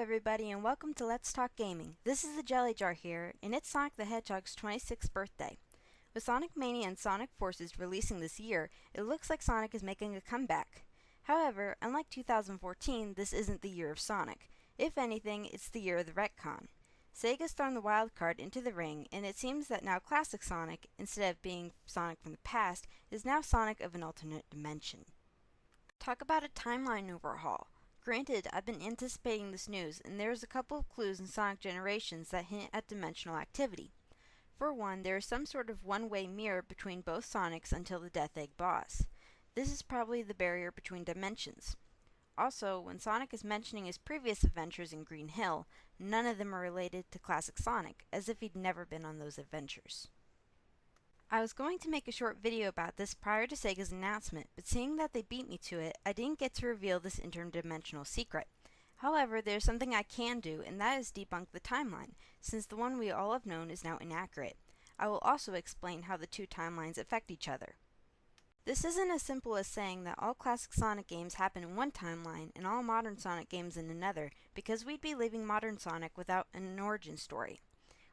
everybody, and welcome to Let's Talk Gaming. This is TheJellyJar here, and it's Sonic the Hedgehog's 26th birthday. With Sonic Mania and Sonic Forces releasing this year, it looks like Sonic is making a comeback. However, unlike 2014, this isn't the year of Sonic. If anything, it's the year of the retcon. Sega's thrown the wild card into the ring, and it seems that now classic Sonic, instead of being Sonic from the past, is now Sonic of an alternate dimension. Talk about a timeline overhaul. Granted, I've been anticipating this news, and there's a couple of clues in Sonic Generations that hint at dimensional activity. For one, there is some sort of one-way mirror between both Sonics until the Death Egg boss. This is probably the barrier between dimensions. Also, when Sonic is mentioning his previous adventures in Green Hill, none of them are related to classic Sonic, as if he'd never been on those adventures. I was going to make a short video about this prior to Sega's announcement, but seeing that they beat me to it, I didn't get to reveal this interdimensional secret. However, there's something I can do, and that is debunk the timeline, since the one we all have known is now inaccurate. I will also explain how the two timelines affect each other. This isn't as simple as saying that all classic Sonic games happen in one timeline and all modern Sonic games in another, because we'd be leaving modern Sonic without an origin story.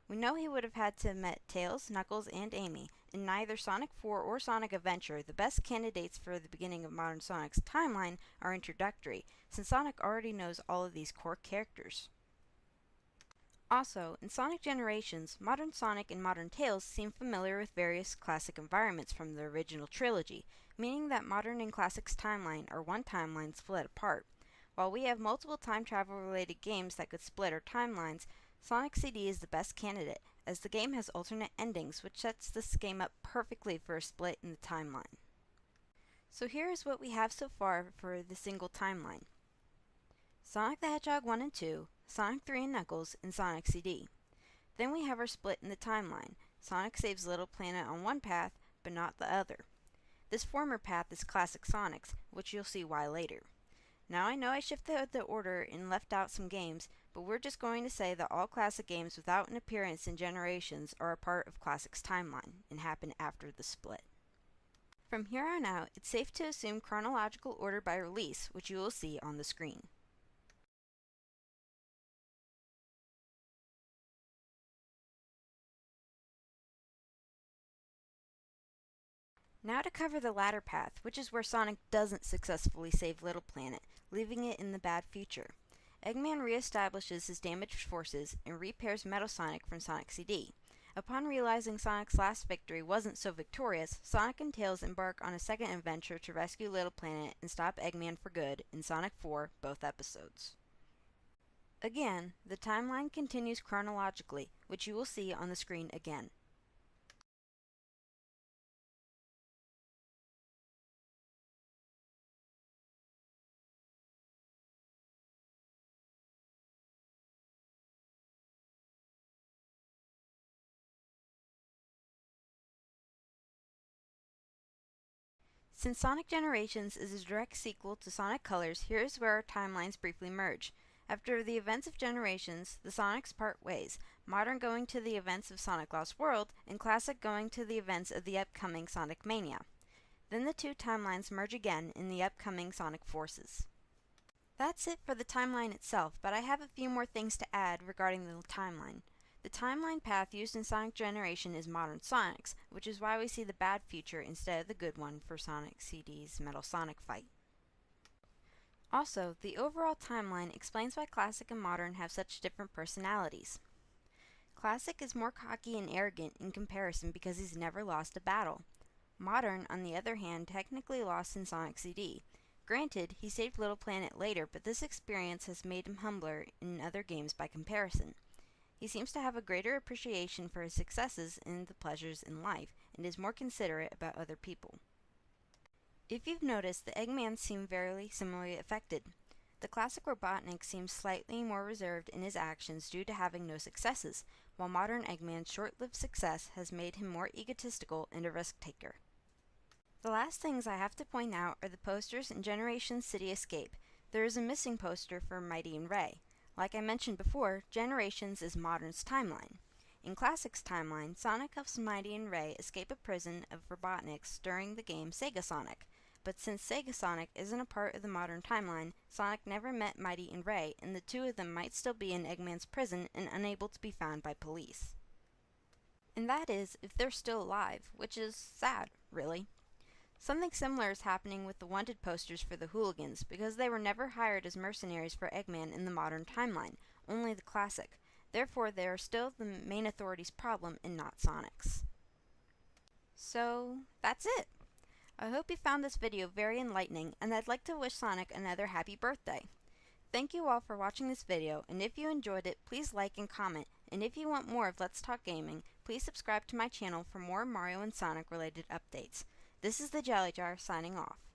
We know he would have had to have met Tails, Knuckles, and Amy, and neither Sonic 4 or Sonic Adventure, the best candidates for the beginning of modern Sonic's timeline, are introductory, since Sonic already knows all of these core characters. Also, in Sonic Generations, modern Sonic and modern Tails seem familiar with various classic environments from the original trilogy, meaning that modern and classic's timeline are one timeline split apart. While we have multiple time travel related games that could split our timelines, Sonic CD is the best candidate, as the game has alternate endings, which sets this game up perfectly for a split in the timeline. So here is what we have so far for the single timeline. Sonic the Hedgehog 1 and 2, Sonic 3 and Knuckles, and Sonic CD. Then we have our split in the timeline. Sonic saves Little Planet on one path, but not the other. This former path is classic Sonic's, which you'll see why later. Now I know I shifted the order and left out some games, but we're just going to say that all classic games without an appearance in Generations are a part of classic's timeline and happen after the split. From here on out, it's safe to assume chronological order by release, which you will see on the screen. Now to cover the latter path, which is where Sonic doesn't successfully save Little Planet, leaving it in the bad future. Eggman reestablishes his damaged forces and repairs Metal Sonic from Sonic CD. Upon realizing Sonic's last victory wasn't so victorious, Sonic and Tails embark on a second adventure to rescue Little Planet and stop Eggman for good in Sonic 4, both episodes. Again, the timeline continues chronologically, which you will see on the screen again. Since Sonic Generations is a direct sequel to Sonic Colors, here is where our timelines briefly merge. After the events of Generations, the Sonics part ways, Modern going to the events of Sonic Lost World, and Classic going to the events of the upcoming Sonic Mania. Then the two timelines merge again in the upcoming Sonic Forces. That's it for the timeline itself, but I have a few more things to add regarding the timeline. The timeline path used in Sonic Generation is modern Sonic's, which is why we see the bad future instead of the good one for Sonic CD's Metal Sonic fight. Also, the overall timeline explains why Classic and Modern have such different personalities. Classic is more cocky and arrogant in comparison because he's never lost a battle. Modern, on the other hand, technically lost in Sonic CD. Granted, he saved Little Planet later, but this experience has made him humbler in other games by comparison. He seems to have a greater appreciation for his successes and the pleasures in life, and is more considerate about other people. If you've noticed, the Eggman seem very similarly affected. The classic Robotnik seems slightly more reserved in his actions due to having no successes, while modern Eggman's short-lived success has made him more egotistical and a risk-taker. The last things I have to point out are the posters in Generations City Escape. There is a missing poster for Mighty and Ray. Like I mentioned before, Generations is Modern's timeline. In Classic's timeline, Sonic helps Mighty and Ray escape a prison of Robotniks during the game Sega Sonic. but since Sega Sonic isn't a part of the modern timeline, Sonic never met Mighty and Ray, and the two of them might still be in Eggman's prison and unable to be found by police. And that is, if they're still alive, which is sad, really. Something similar is happening with the wanted posters for the Hooligans, because they were never hired as mercenaries for Eggman in the modern timeline, only the classic. Therefore, they are still the main authority's problem and not Sonic's. So, that's it! I hope you found this video very enlightening, and I'd like to wish Sonic another happy birthday. Thank you all for watching this video, and if you enjoyed it, please like and comment, and if you want more of Let's Talk Gaming, please subscribe to my channel for more Mario and Sonic related updates. This is the Jelly Jar signing off.